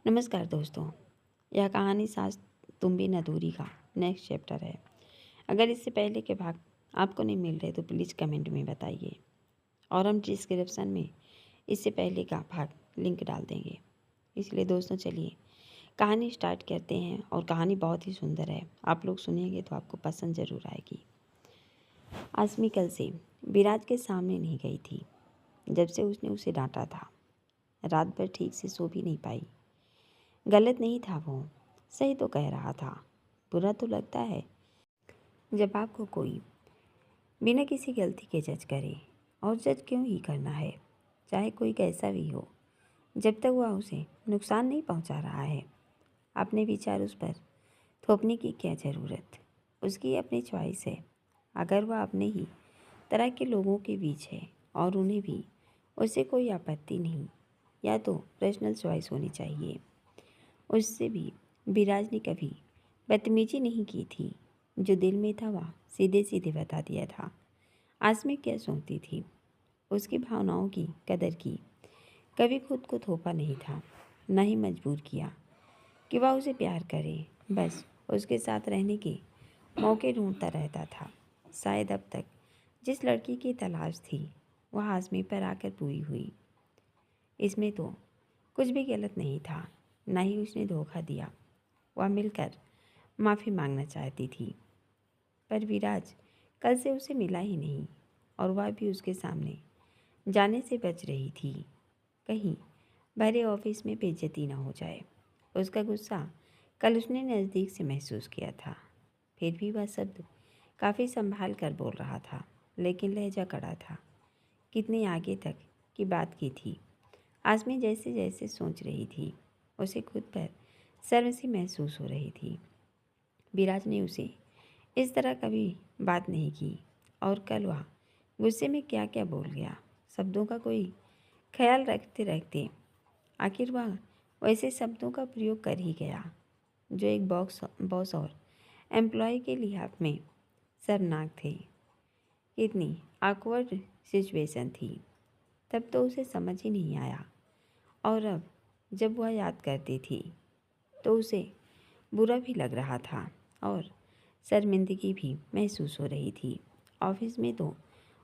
नमस्कार दोस्तों। यह कहानी सास तुम बिन अधूरी का नेक्स्ट चैप्टर है। अगर इससे पहले के भाग आपको नहीं मिल रहे तो प्लीज़ कमेंट में बताइए और हम डिस्क्रिप्शन में इससे पहले का भाग लिंक डाल देंगे। इसलिए दोस्तों चलिए कहानी स्टार्ट करते हैं और कहानी बहुत ही सुंदर है। आप लोग सुनेंगे तो आपको पसंद ज़रूर आएगी। आसमी कल से विराज के सामने नहीं गई थी। जब से उसने उसे डांटा था, रात भर ठीक से सो भी नहीं पाई। गलत नहीं था वो, सही तो कह रहा था। बुरा तो लगता है जब आपको कोई बिना किसी गलती के जज करे, और जज क्यों ही करना है, चाहे कोई कैसा भी हो, जब तक वह उसे नुकसान नहीं पहुंचा रहा है। अपने विचार उस पर थोपने की क्या ज़रूरत, उसकी अपनी चॉइस है। अगर वह अपने ही तरह के लोगों के बीच है और उन्हें भी उससे कोई आपत्ति नहीं, या तो पर्सनल चॉइस होनी चाहिए। उससे भी विराज ने कभी बदतमीजी नहीं की थी। जो दिल में था वह सीधे सीधे बता दिया था। आसमी क्या सोचती थी, उसकी भावनाओं की कदर की। कभी खुद को थोपा नहीं था, न ही मजबूर किया कि वह उसे प्यार करे। बस उसके साथ रहने के मौके ढूंढता रहता था। शायद अब तक जिस लड़की की तलाश थी वह आसमी पर आकर पूरी हुई। इसमें तो कुछ भी गलत नहीं था, न ही उसने धोखा दिया। वह मिलकर माफ़ी मांगना चाहती थी, पर विराज कल से उसे मिला ही नहीं और वह भी उसके सामने जाने से बच रही थी। कहीं भरे ऑफिस में बेइज्जती ना हो जाए। उसका गुस्सा कल उसने नज़दीक से महसूस किया था। फिर भी वह शब्द काफ़ी संभाल कर बोल रहा था, लेकिन लहजा कड़ा था। कितने आगे तक की बात की थी। आसमी जैसे जैसे सोच रही थी, उसे खुद पर शर्म सी महसूस हो रही थी। विराज ने उसे इस तरह कभी बात नहीं की, और कल वह गुस्से में क्या क्या बोल गया। शब्दों का कोई ख्याल रखते रखते आखिर वह वैसे शब्दों का प्रयोग कर ही गया जो एक बॉस और एम्प्लॉय के लिहाज में शर्मनाक थे। कितनी awkward सिचुएशन थी। तब तो उसे समझ ही नहीं आया, और अब जब वह याद करती थी तो उसे बुरा भी लग रहा था और शर्मिंदगी भी महसूस हो रही थी। ऑफिस में तो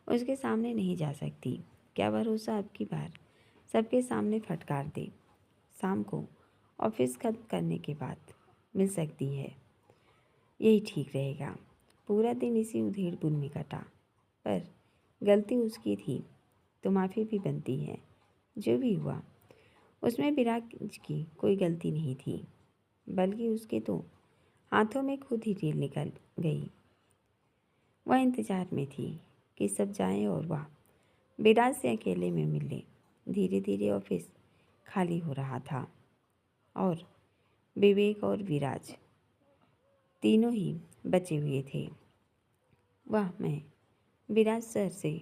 उसके सामने नहीं जा सकती। क्या भरोसा अब की बार सबके सामने फटकार दे। शाम को ऑफिस खत्म करने के बाद मिल सकती है, यही ठीक रहेगा। पूरा दिन इसी उधेड़-बुन में कटा, पर गलती उसकी थी तो माफ़ी भी बनती है। जो भी हुआ उसमें विराज की कोई गलती नहीं थी, बल्कि उसके तो हाथों में खुद ही ढील निकल गई। वह इंतजार में थी कि सब जाएं और वह विराज से अकेले में मिले। धीरे धीरे ऑफिस खाली हो रहा था और विवेक और विराज तीनों ही बचे हुए थे। वह मैं विराज सर से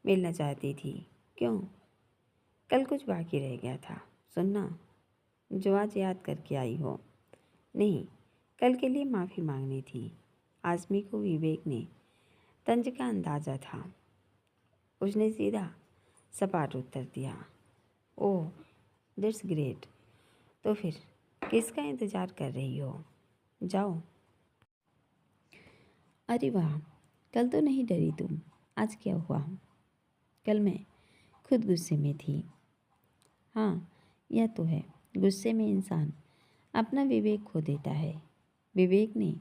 मिलना चाहती थी। क्यों? कल कुछ बाकी रह गया था सुनना, जो आज याद करके आई हो। नहीं, कल के लिए माफ़ी मांगनी थी। आसमी को विवेक ने तंज का अंदाज़ा था। उसने सीधा सपाट उत्तर दिया, ओह दैट्स ग्रेट। तो फिर किसका इंतज़ार कर रही हो? जाओ। अरे वाह, कल तो नहीं डरी तुम, आज क्या हुआ? कल मैं खुद गुस्से में थी। हाँ, यह तो है, गुस्से में इंसान अपना विवेक खो देता है। विवेक ने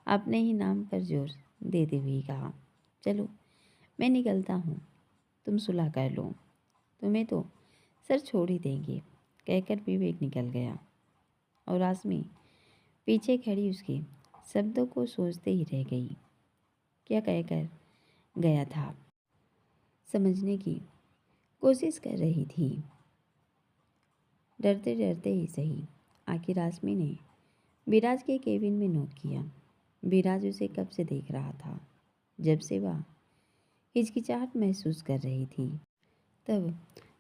अपने ही नाम पर जोर देते हुए कहा, चलो मैं निकलता हूँ, तुम सुलह कर लो, तुम्हें तो सर छोड़ ही देंगे। कहकर विवेक निकल गया और आसमी पीछे खड़ी उसके शब्दों को सोचते ही रह गई। क्या कहकर गया था, समझने की कोशिश कर रही थी, डरते डरते ही सही। आखिर आसमी ने विराज के केबिन में नोट किया। विराज उसे कब से देख रहा था, जब से वह हिचकिचाहट महसूस कर रही थी। तब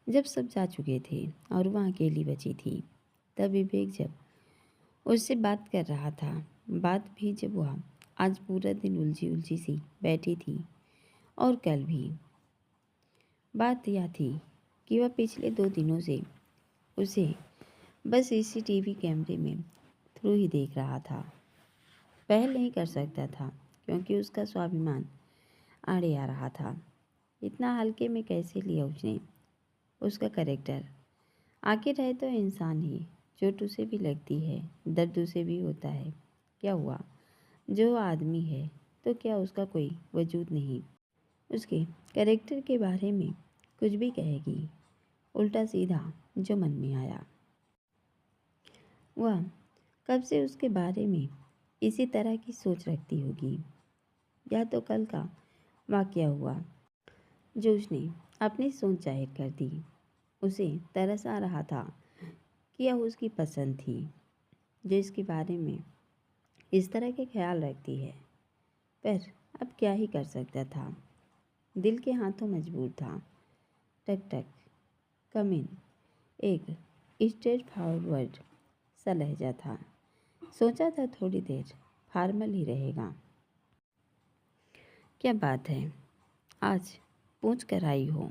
जब सब जा चुके थे और वह अकेली बची थी। तब विवेक जब उससे बात कर रहा था, बात भी जब वह आज पूरा दिन उलझी उलझी सी बैठी थी। और कल भी बात यह थी कि वह पिछले 2 दिनों से उसे बस सीसीटीवी कैमरे में थ्रू ही देख रहा था। पहल नहीं कर सकता था क्योंकि उसका स्वाभिमान आड़े आ रहा था। इतना हल्के में कैसे लिया उसने उसका कैरेक्टर? आखिर है तो इंसान ही, चोट उसे भी लगती है, दर्द उसे भी होता है। क्या हुआ? जो आदमी है तो क्या उसका कोई वजूद नहीं उसके कैरेक्टर के बारे में कुछ भी कहेगी? उल्टा सीधा जो मन में आया। वह कब से उसके बारे में इसी तरह की सोच रखती होगी, या तो कल का वाकया हुआ जो उसने अपनी सोच जाहिर कर दी। उसे तरस आ रहा था कि यह उसकी पसंद थी जो इसके बारे में इस तरह के ख्याल रखती है। पर अब क्या ही कर सकता था? दिल के हाथों मजबूर था। टक टक, कम इन। एक स्ट्रेट फॉरवर्ड सा लहजा था। सोचा था थोड़ी देर फॉर्मल ही रहेगा। क्या बात है, आज पूछ कर आई हो?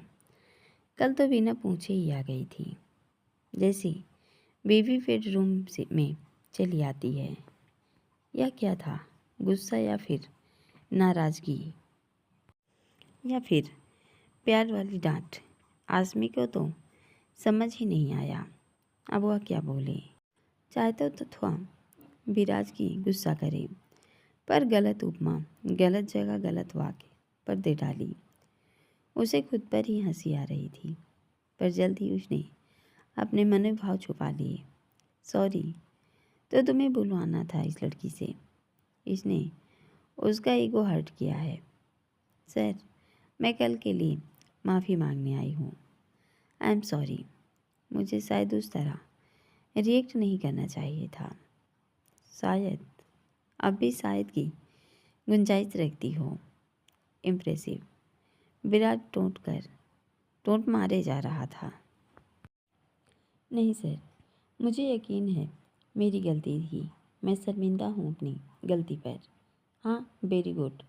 कल तो बिना पूछे ही आ गई थी, जैसी बेबी बेडरूम से में चली आती है। यह क्या था? गुस्सा या फिर नाराज़गी या फिर प्यार वाली डांट? आज़मी को तो समझ ही नहीं आया अब वह क्या बोले। चाहता तो था विराज की गुस्सा करे, पर गलत उपमा, गलत जगह, गलत वाक्य पर दे डाली। उसे खुद पर ही हंसी आ रही थी, पर जल्द ही उसने अपने मनोभाव छुपा लिए। सॉरी, तो तुम्हें बुलवाना था इस लड़की से। इसने उसका ईगो हर्ट किया है। सर, मैं कल के लिए माफ़ी मांगने आई हूँ। I am sorry. मुझे शायद उस तरह रिएक्ट नहीं करना चाहिए था। शायद अब भी शायद की गुंजाइश रखती हो। इम्प्रेसिव। विराट टोंट मारे जा रहा था। नहीं सर, मुझे यकीन है मेरी गलती थी। मैं शर्मिंदा हूँ अपनी गलती पर। हाँ, वेरी गुड,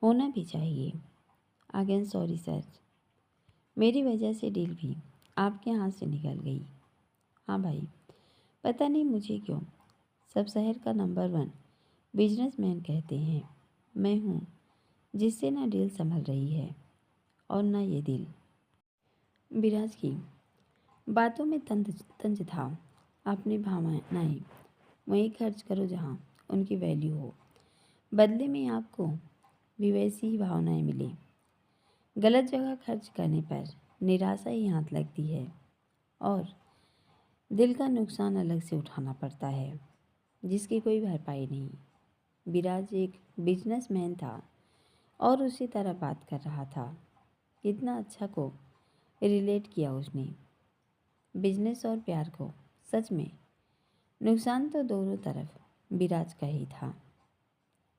होना भी चाहिए। अगेन सॉरी सर, मेरी वजह से डील भी आपके हाथ से निकल गई। हाँ भाई, पता नहीं मुझे क्यों सब शहर का नंबर 1 बिजनेसमैन कहते हैं। मैं हूँ जिससे ना डील संभल रही है और ना ये दिल। विराज की बातों में तंज था। अपनी भावनाएं वहीं खर्च करो जहाँ उनकी वैल्यू हो। बदले में आपको भी वैसी ही भावनाएं मिले। गलत जगह खर्च करने पर निराशा ही हाथ लगती है और दिल का नुकसान अलग से उठाना पड़ता है, जिसकी कोई भरपाई नहीं। विराज एक बिजनेसमैन था और उसी तरह बात कर रहा था। कितना अच्छा को रिलेट किया उसने। बिजनेस और प्यार को। सच में नुकसान तो दोनों तरफ विराज का ही था।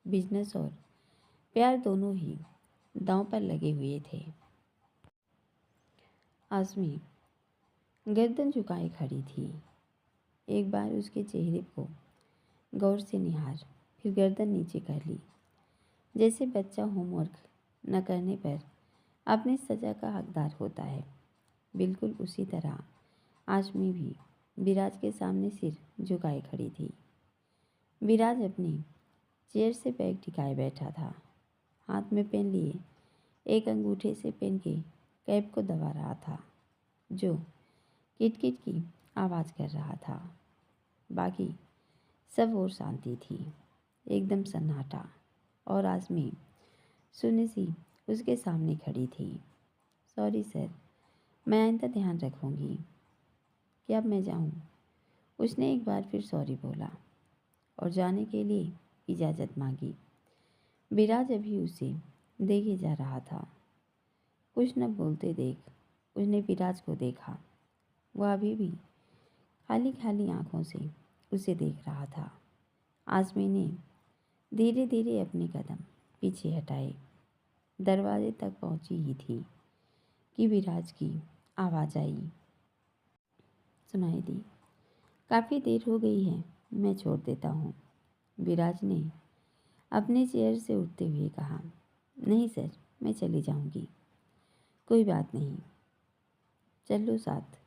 बिजनेस और प्यार दोनों ही दांव पर लगे हुए थे। आज़मी गर्दन झुकाए खड़ी थी। एक बार उसके चेहरे को गौर से निहार, फिर गर्दन नीचे कर ली, जैसे बच्चा होमवर्क न करने पर अपनी सज़ा का हकदार होता है। बिल्कुल उसी तरह आज़मी भी विराज के सामने सिर झुकाए खड़ी थी। विराज अपनी चेयर से बैग टिकाए बैठा था। हाथ में पेन लिए एक अंगूठे से पेन के कैप को दबा रहा था, जो किटकिट की आवाज़ कर रहा था। बाकी सब और शांति थी, एकदम सन्नाटा। और आज़मी सुनी सी उसके सामने खड़ी थी। सॉरी सर, मैं आइंदा ध्यान रखूँगी। क्या अब मैं जाऊँ? उसने एक बार फिर सॉरी बोला और जाने के लिए इजाज़त मांगी। विराज अभी उसे देखे जा रहा था। कुछ न बोलते देख उसने विराज को देखा। वह अभी भी खाली खाली आंखों से उसे देख रहा था। आज़मी ने धीरे धीरे अपने कदम पीछे हटाए। दरवाजे तक पहुंची ही थी कि विराज की आवाज़ आई। सुनाई दी, काफ़ी देर हो गई है, मैं छोड़ देता हूँ। विराज ने अपने चेयर से उठते हुए कहा। नहीं सर, मैं चली जाऊँगी। कोई बात नहीं, चलो साथ।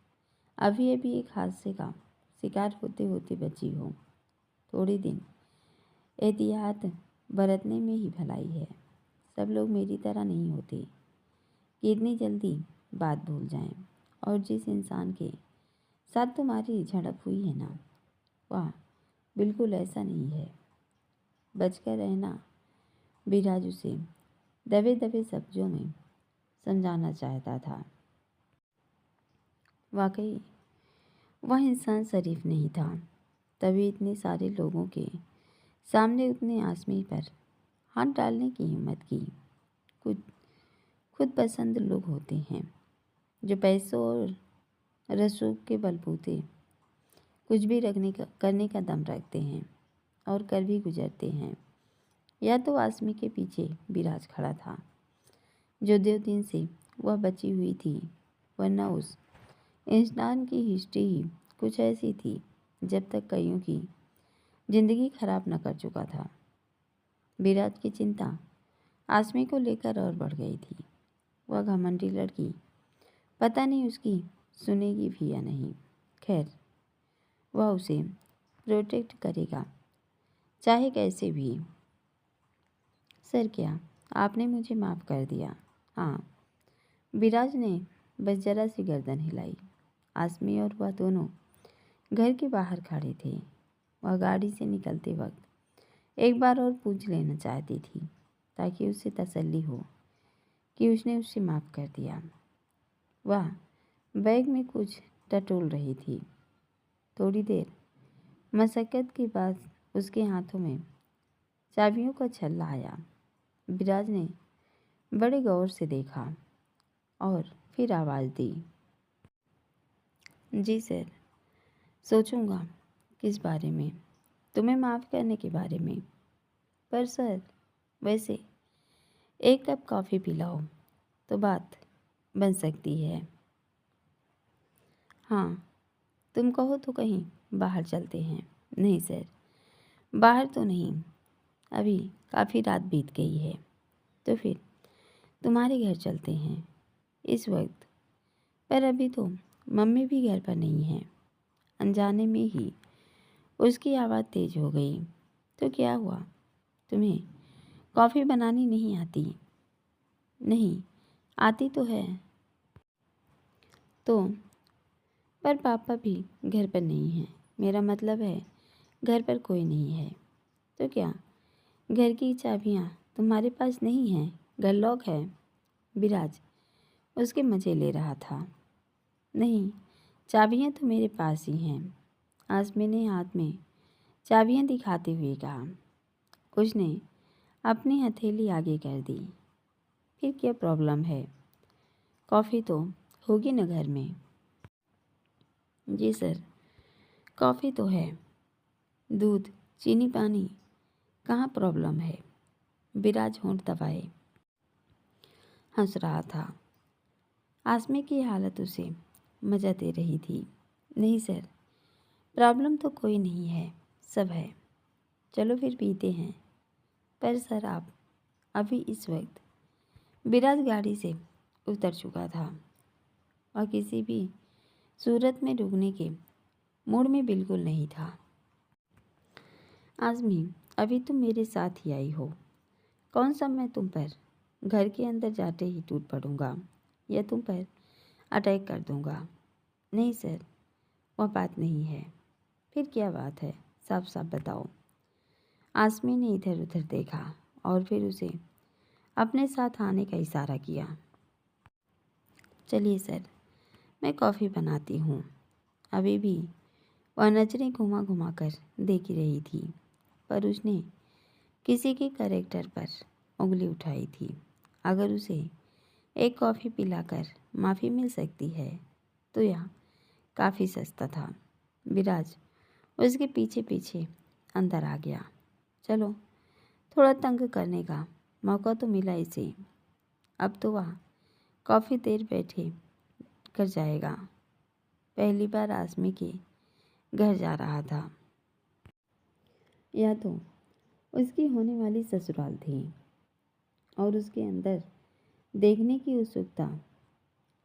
अभी अभी एक हादसे का शिकार होते होते बची हो। थोड़े दिन एहतियात बरतने में ही भलाई है। सब लोग मेरी तरह नहीं होते कि इतनी जल्दी बात भूल जाएं। और जिस इंसान के साथ तुम्हारी झड़प हुई है ना, वह बिल्कुल ऐसा नहीं है। बचकर रहना, विराज उसे दबे दबे शब्दों में समझाना चाहता था। वाकई वह इंसान शरीफ नहीं था, तभी इतने सारे लोगों के सामने उतने आसमी पर हाथ डालने की हिम्मत की। कुछ खुद पसंद लोग होते हैं जो पैसों और रसूख के बलबूते कुछ भी करने का दम रखते हैं और कर भी गुजरते हैं। या तो आसमी के पीछे विराज खड़ा था, जो 2 दिन से वह बची हुई थी, वरना उस इंसान की हिस्ट्री ही कुछ ऐसी थी जब तक कईयों की जिंदगी खराब न कर चुका था। विराज की चिंता आसमी को लेकर और बढ़ गई थी। वह घमंडी लड़की पता नहीं उसकी सुनेगी भी या नहीं। खैर, वह उसे प्रोटेक्ट करेगा, चाहे कैसे भी। सर, क्या आपने मुझे माफ़ कर दिया? हाँ, विराज ने बस जरा सी गर्दन हिलाई। आसमी और वह दोनों घर के बाहर खड़े थे। वह गाड़ी से निकलते वक्त एक बार और पूछ लेना चाहती थी, ताकि उसे तसल्ली हो कि उसने उसे माफ़ कर दिया। वह बैग में कुछ टटोल रही थी। थोड़ी देर मशक्क़त के बाद उसके हाथों में चाबियों का छल्ला आया। विराज ने बड़े गौर से देखा और फिर आवाज़ दी, जी सर। सोचूंगा। किस बारे में? तुम्हें माफ़ करने के बारे में। पर सर, वैसे एक कप कॉफ़ी पिलाओ तो बात बन सकती है। हाँ, तुम कहो तो कहीं बाहर चलते हैं। नहीं सर, बाहर तो नहीं, अभी काफ़ी रात बीत गई है। तो फिर तुम्हारे घर चलते हैं इस वक्त। पर अभी तो मम्मी भी घर पर नहीं है। अनजाने में ही उसकी आवाज़ तेज हो गई। तो क्या हुआ? तुम्हें कॉफ़ी बनानी नहीं आती? नहीं, आती तो है। तो पर पापा भी घर पर नहीं हैं। मेरा मतलब है, घर पर कोई नहीं है। तो क्या घर की चाबियाँ तुम्हारे पास नहीं हैं? घर लॉक है? विराज उसके मज़े ले रहा था। नहीं, चाबियाँ तो मेरे पास ही हैं। आसमी ने हाथ में चाबियाँ दिखाते हुए कहा। उसने अपनी हथेली आगे कर दी। फिर क्या प्रॉब्लम है? कॉफ़ी तो होगी न घर में? जी सर, कॉफ़ी तो है। दूध, चीनी, पानी, कहाँ प्रॉब्लम है? विराज होंठ दबाए हंस रहा था। आसमी की हालत उसे मज़ा दे रही थी। नहीं सर, प्रॉब्लम तो कोई नहीं है, सब है। चलो फिर पीते हैं। पर सर, आप अभी इस वक्त। विराज गाड़ी से उतर चुका था और किसी भी सूरत में रुकने के मूड में बिल्कुल नहीं था। आज़मी, अभी तुम मेरे साथ ही आई हो। कौन सा मैं तुम पर घर के अंदर जाते ही टूट पड़ूंगा या तुम पर अटैक कर दूंगा? नहीं सर, वह बात नहीं है। फिर क्या बात है? साफ साफ बताओ। आसमी ने इधर उधर देखा और फिर उसे अपने साथ आने का इशारा किया। चलिए सर, मैं कॉफ़ी बनाती हूँ। अभी भी वह नजरें घुमा घुमा कर देख ही रही थी, पर उसने किसी के कैरेक्टर पर उंगली उठाई थी। अगर उसे एक कॉफ़ी पिलाकर माफ़ी मिल सकती है तो यह काफ़ी सस्ता था। विराज उसके पीछे पीछे अंदर आ गया। चलो, थोड़ा तंग करने का मौका तो मिला इसे। अब तो वह काफ़ी देर बैठे कर जाएगा। पहली बार आसमी के घर जा रहा था। या तो उसकी होने वाली ससुराल थी और उसके अंदर देखने की उत्सुकता।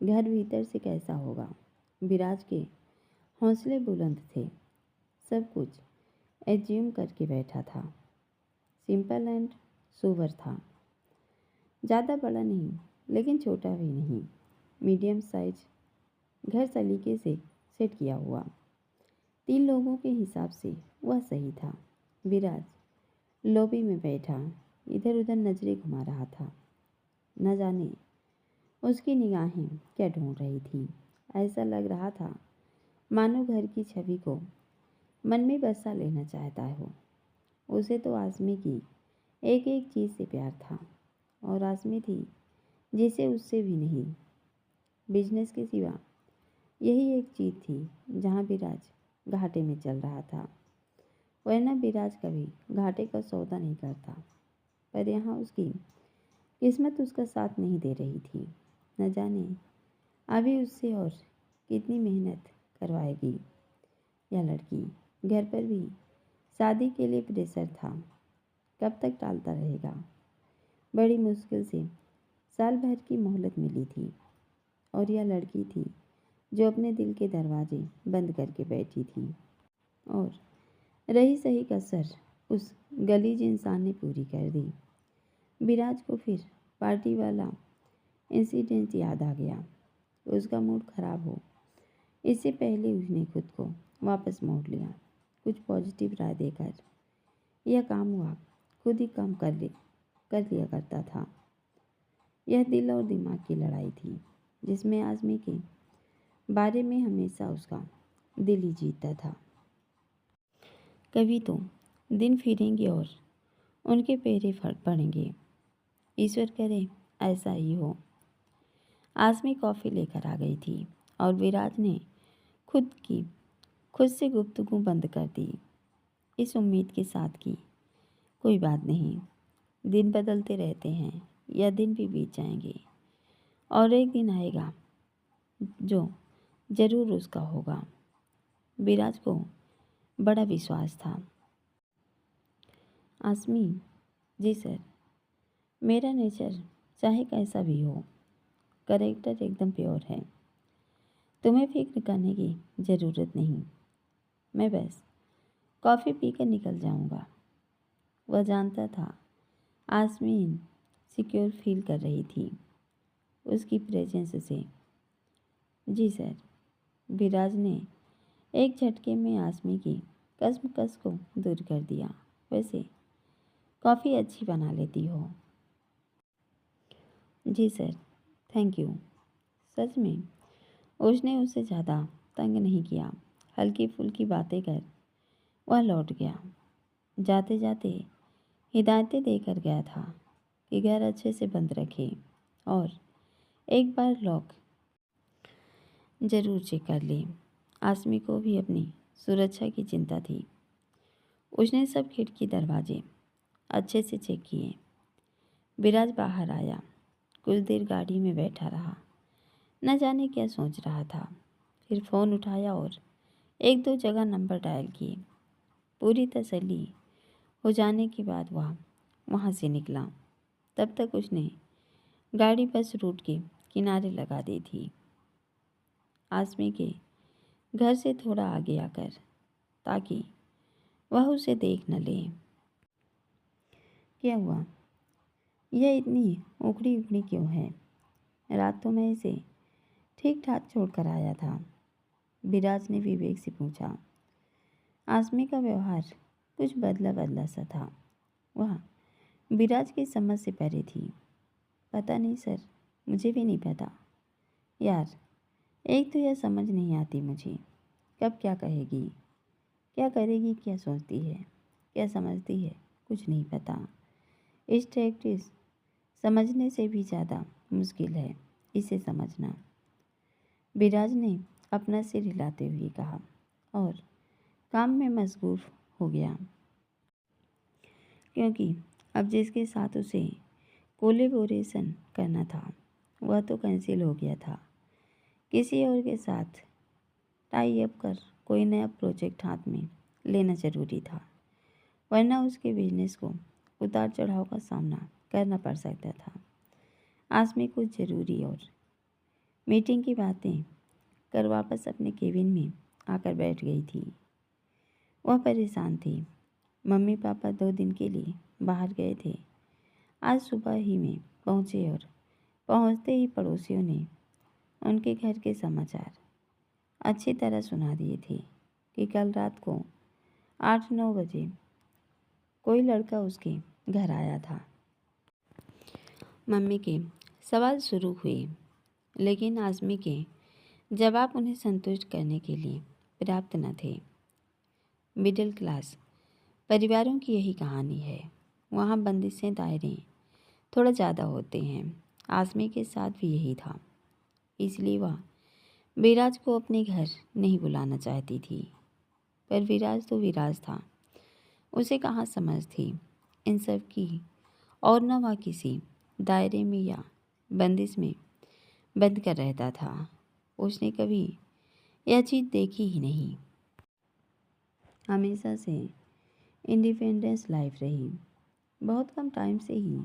घर भीतर से कैसा होगा? विराज के हौसले बुलंद थे। सब कुछ एज्यूम करके बैठा था। सिंपल एंड सोबर था। ज़्यादा बड़ा नहीं लेकिन छोटा भी नहीं, मीडियम साइज घर सलीके से सेट किया हुआ। 3 लोगों के हिसाब से वह सही था। विराज लॉबी में बैठा इधर उधर नजरें घुमा रहा था। न जाने उसकी निगाहें क्या ढूंढ रही थी। ऐसा लग रहा था मानो घर की छवि को मन में बसा लेना चाहता हो। उसे तो आज़मी की एक एक चीज़ से प्यार था और आज़मी थी जिसे उससे भी नहीं। बिजनेस के सिवा यही एक चीज़ थी जहाँ विराज घाटे में चल रहा था। वरना विराज कभी घाटे का सौदा नहीं करता, पर यहाँ उसकी किस्मत उसका साथ नहीं दे रही थी। न जाने अभी उससे और कितनी मेहनत करवाएगी यह लड़की। घर पर भी शादी के लिए प्रेशर था। कब तक टालता रहेगा। बड़ी मुश्किल से साल भर की मोहलत मिली थी और यह लड़की थी जो अपने दिल के दरवाजे बंद करके बैठी थी। और रही सही कसर उस गलीज इंसान ने पूरी कर दी। विराज को फिर पार्टी वाला इंसिडेंट याद आ गया। उसका मूड खराब हो इससे पहले उसने खुद को वापस मोड़ लिया। कुछ पॉजिटिव राय देकर यह काम हुआ खुद ही काम कर लिया करता था। यह दिल और दिमाग की लड़ाई थी जिसमें आज़मी के बारे में हमेशा उसका दिल ही जीतता था। कभी तो दिन फिरेंगे और उनके पेरे फट पड़ेंगे। ईश्वर करे ऐसा ही हो। आज़मी कॉफ़ी लेकर आ गई थी और विराज ने खुद से गुफ्तगू बंद कर दी, इस उम्मीद के साथ कि कोई बात नहीं, दिन बदलते रहते हैं, यह दिन भी बीत जाएंगे और एक दिन आएगा जो ज़रूर उसका होगा। विराज को बड़ा विश्वास था। आज़मी, जी सर। मेरा नेचर चाहे कैसा भी हो, कैरेक्टर एकदम प्योर है। तुम्हें फिक्र करने की ज़रूरत नहीं। मैं बस कॉफ़ी पीकर निकल जाऊंगा। वह जानता था आज़मीन सिक्योर फील कर रही थी उसकी प्रेजेंस से। जी सर। विराज ने एक झटके में आज़मी की कसमकस को दूर कर दिया। वैसे कॉफ़ी अच्छी बना लेती हो। जी सर, थैंक यू। सच में उसने उसे ज़्यादा तंग नहीं किया। हल्की फुल्की बातें कर वह लौट गया। जाते जाते हिदायतें देकर गया था कि घर अच्छे से बंद रखे और एक बार लॉक ज़रूर चेक कर ले। आज़मी को भी अपनी सुरक्षा की चिंता थी। उसने सब खिड़की दरवाजे अच्छे से चेक किए। विराज बाहर आया। कुछ देर गाड़ी में बैठा रहा, न जाने क्या सोच रहा था। फिर फ़ोन उठाया और 1-2 जगह नंबर डायल किए। पूरी तसल्ली हो जाने के बाद वह वहाँ से निकला। तब तक उसने गाड़ी बस रूट के किनारे लगा दी थी। आज़मी के घर से थोड़ा आगे आकर, ताकि वह उसे देख न ले। क्या हुआ? यह इतनी उखड़ी उखड़ी क्यों है? रात तो मैं इसे ठीक ठाक छोड़ कर आया था। विराज ने विवेक से पूछा। आज़मी का व्यवहार कुछ बदला बदला सा था। वह विराज की समझ से परे थी। पता नहीं सर, मुझे भी नहीं पता। यार, एक तो यह समझ नहीं आती मुझे, कब क्या कहेगी, क्या करेगी, क्या सोचती है, क्या समझती है, कुछ नहीं पता। इस प्रैक्टिस समझने से भी ज़्यादा मुश्किल है इसे समझना। विराज ने अपना सिर हिलाते हुए कहा और काम में मशगूल हो गया, क्योंकि अब जिसके साथ उसे कोलेबोरेशन करना था वह तो कैंसिल हो गया था। किसी और के साथ टाई अप कर कोई नया प्रोजेक्ट हाथ में लेना ज़रूरी था, वरना उसके बिजनेस को उतार चढ़ाव का सामना करना पड़ सकता था। आज़मी कुछ ज़रूरी और मीटिंग की बातें कर वापस अपने केबिन में आकर बैठ गई थी। वह परेशान थी। मम्मी पापा 2 दिन के लिए बाहर गए थे। आज सुबह ही में पहुँचे और पहुँचते ही पड़ोसियों ने उनके घर के समाचार अच्छी तरह सुना दिए थे कि कल रात को 8-9 बजे कोई लड़का उसके घर आया था। मम्मी के सवाल शुरू हुए, लेकिन आज़मी के जवाब उन्हें संतुष्ट करने के लिए पर्याप्त न थे। मिडिल क्लास परिवारों की यही कहानी है। वहाँ बंदिशें, दायरे थोड़ा ज़्यादा होते हैं। आज़मी के साथ भी यही था। इसलिए वह विराज को अपने घर नहीं बुलाना चाहती थी। पर विराज तो विराज था। उसे कहाँ समझ थी इन सब की, और न वह किसी दायरे में या बंदिश में बंद कर रहता था। उसने कभी यह चीज़ देखी ही नहीं। हमेशा से इंडिपेंडेंस लाइफ रही। बहुत कम टाइम से ही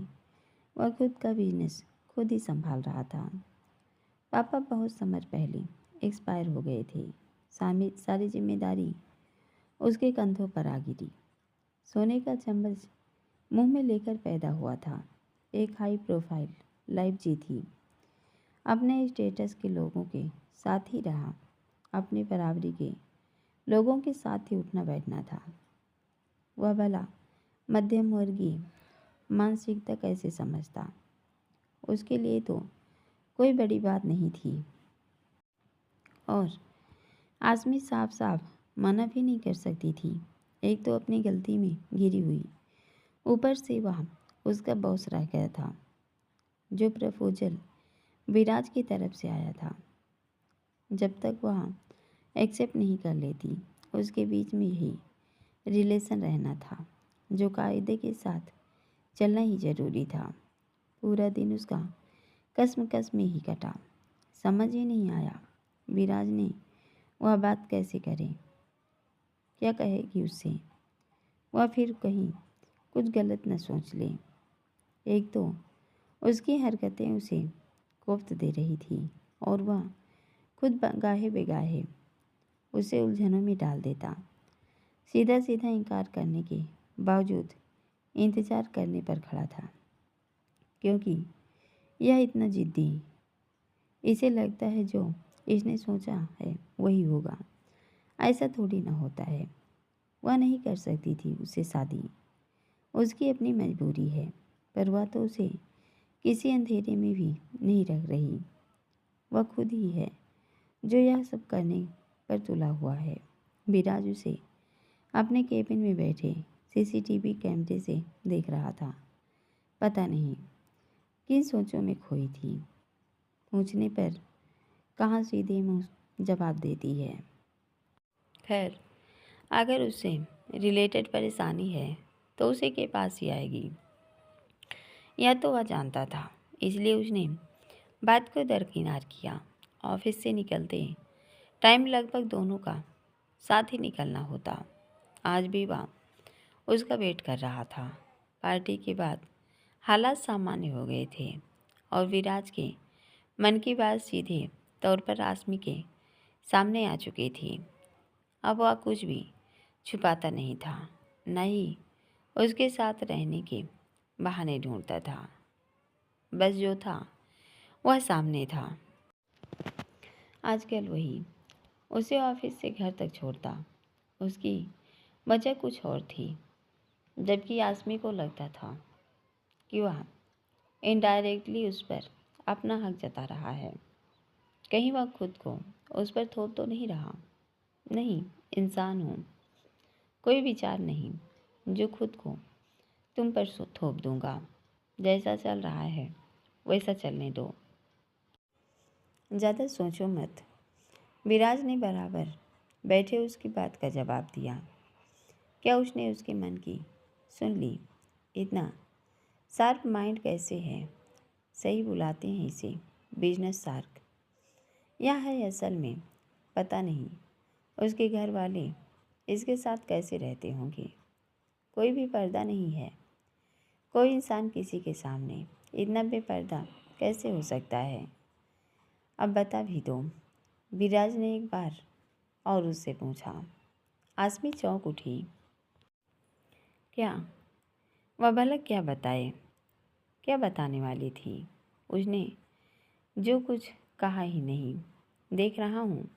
वह खुद का बिजनेस खुद ही संभाल रहा था। पापा बहुत समय पहले एक्सपायर हो गए थे। सारी जिम्मेदारी उसके कंधों पर आ गिरी। सोने का चम्मच मुंह में लेकर पैदा हुआ था। एक हाई प्रोफाइल लाइफ जी थी। अपने स्टेटस के लोगों के साथ ही रहा। अपने बराबरी के लोगों के साथ ही उठना बैठना था। वह भला मध्यम वर्गीय मानसिकता कैसे समझता? उसके लिए तो कोई बड़ी बात नहीं थी। और आज़मी साफ साफ मना भी नहीं कर सकती थी। एक तो अपनी गलती में घिरी हुई, ऊपर से वह उसका बॉस रह गया था। जो प्रपोजल विराज की तरफ से आया था, जब तक वह एक्सेप्ट नहीं कर लेती, उसके बीच में यही रिलेशन रहना था, जो कायदे के साथ चलना ही ज़रूरी था। पूरा दिन उसका कसम में ही कटा। समझ ही नहीं आया विराज ने वह बात कैसे करे। क्या कहेगी उससे? वह फिर कहीं कुछ गलत न सोच ले। एक तो उसकी हरकतें उसे कोफ्त दे रही थी, और वह खुद गाहे बेगाहे उसे उलझनों में डाल देता। सीधा सीधा इनकार करने के बावजूद इंतज़ार करने पर खड़ा था, क्योंकि यह इतना जिद्दी। इसे लगता है जो इसने सोचा है वही होगा। ऐसा थोड़ी ना होता है। वह नहीं कर सकती थी उससे शादी। उसकी अपनी मजबूरी है, पर वह तो उसे किसी अंधेरे में भी नहीं रख रही। वह खुद ही है जो यह सब करने पर तुला हुआ है। विराज उसे अपने केबिन में बैठे सीसीटीवी कैमरे से देख रहा था। पता नहीं किन सोचों में खोई थी। पूछने पर कहाँ सीधे मुँह जवाब देती है। खैर, अगर उससे रिलेटेड परेशानी है तो उसे के पास ही आएगी। यह तो वह जानता था, इसलिए उसने बात को दरकिनार किया। ऑफिस से निकलते टाइम लगभग दोनों का साथ ही निकलना होता। आज भी वह उसका वेट कर रहा था। पार्टी के बाद हालात सामान्य हो गए थे और विराज के मन की बात सीधे तौर पर आज़मी के सामने आ चुकी थी। अब वह कुछ भी छुपाता नहीं था, न ही उसके साथ रहने के बहाने ढूंढता था। बस जो था वह सामने था। आजकल वही उसे ऑफिस से घर तक छोड़ता। उसकी वजह कुछ और थी, जबकि आज़मी को लगता था कि वह इनडायरेक्टली उस पर अपना हक जता रहा है। कहीं वह खुद को उस पर थोप तो नहीं रहा। नहीं, इंसान हूँ, कोई विचार नहीं जो खुद को तुम पर थोप दूंगा। जैसा चल रहा है वैसा चलने दो, ज़्यादा सोचो मत। विराज ने बराबर बैठे उसकी बात का जवाब दिया। क्या उसने उसके मन की सुन ली? इतना शार्प माइंड कैसे है? सही बुलाते हैं इसे बिजनेस शार्क। यह है असल में। पता नहीं उसके घर वाले इसके साथ कैसे रहते होंगे। कोई भी पर्दा नहीं है। कोई इंसान किसी के सामने इतना बेपर्दा कैसे हो सकता है? अब बता भी दो, विराज ने एक बार और उससे पूछा। आज़मी चौंक उठी। क्या? वह भला क्या बताए? क्या बताने वाली थी? उसने जो कुछ कहा ही नहीं। देख रहा हूँ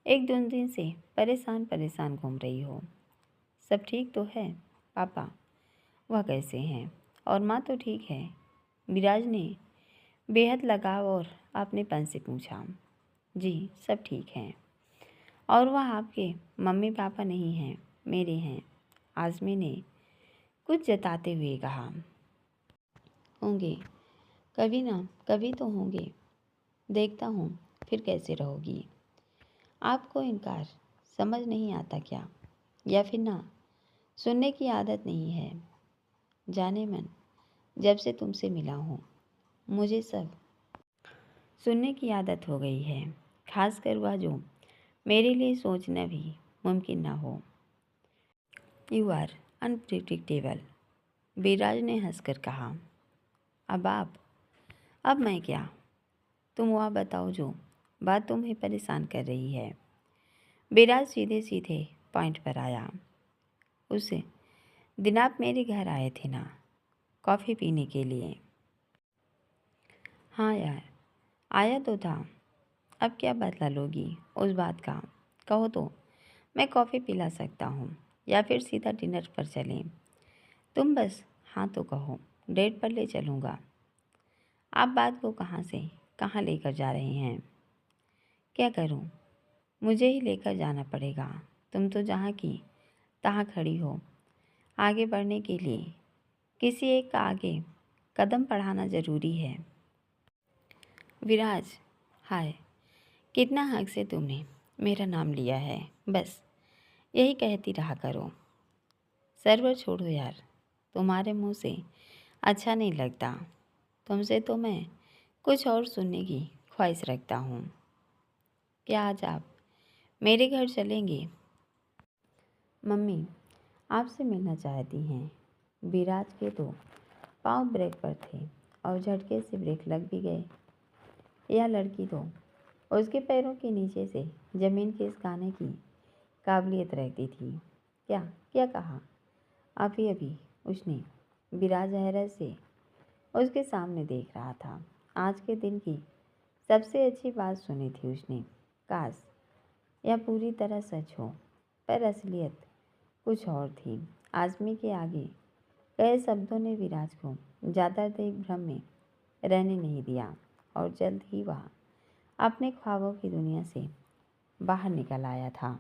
एक दो दिन से परेशान परेशान घूम रही हो। सब ठीक तो है पापा? वह कैसे हैं? और माँ तो ठीक है? विराज ने बेहद लगाव और अपनेपन से पूछा। जी सब ठीक हैं। और वह आपके मम्मी पापा नहीं हैं, मेरे हैं, आज़मी ने कुछ जताते हुए कहा। होंगे, कभी ना कभी तो होंगे। देखता हूँ फिर कैसे रहोगी। आपको इनकार समझ नहीं आता क्या? या फिर ना सुनने की आदत नहीं है? जाने मन, जब से तुमसे मिला हूँ मुझे सब सुनने की आदत हो गई है, खासकर वह जो मेरे लिए सोचना भी मुमकिन ना हो। यू आर अनप्रिडिक्टेबल, विराज ने हंसकर कहा। अब मैं क्या? तुम वह बताओ जो बात तुम्हें परेशान कर रही है। विराज सीधे सीधे पॉइंट पर आया। उस दिन आप मेरे घर आए थे ना, कॉफ़ी पीने के लिए? हाँ यार, आया तो था। अब क्या बदला लोगी उस बात का? कहो तो मैं कॉफ़ी पिला सकता हूँ, या फिर सीधा डिनर पर चलें। तुम बस हाँ तो कहो, डेट पर ले चलूँगा। आप बात को कहाँ से कहाँ लेकर जा रहे हैं? क्या करूँ? मुझे ही लेकर जाना पड़ेगा। तुम तो जहाँ की तहाँ खड़ी हो। आगे बढ़ने के लिए किसी एक का आगे कदम बढ़ाना ज़रूरी है। विराज, हाय, कितना हक से तुमने मेरा नाम लिया है। बस यही कहती रहा करो। सर्वर छोड़ो यार, तुम्हारे मुंह से अच्छा नहीं लगता। तुमसे तो मैं कुछ और सुनने की ख्वाहिश रखता हूँ। क्या आज आप मेरे घर चलेंगे? मम्मी आपसे मिलना चाहती हैं। विराज के तो पाँव ब्रेक पर थे और झटके से ब्रेक लग भी गए। यह लड़की तो उसके पैरों के नीचे से ज़मीन खिसकाने की काबिलियत रखती थी। क्या क्या कहा? अभी अभी उसने विराज हैरत से उसके सामने देख रहा था। आज के दिन की सबसे अच्छी बात सुनी थी उसने। काश यह पूरी तरह सच हो, पर असलियत कुछ और थी। आज़मी के आगे कई शब्दों ने विराज को ज़्यादा देर भ्रम में रहने नहीं दिया और जल्द ही वह अपने ख्वाबों की दुनिया से बाहर निकल आया था।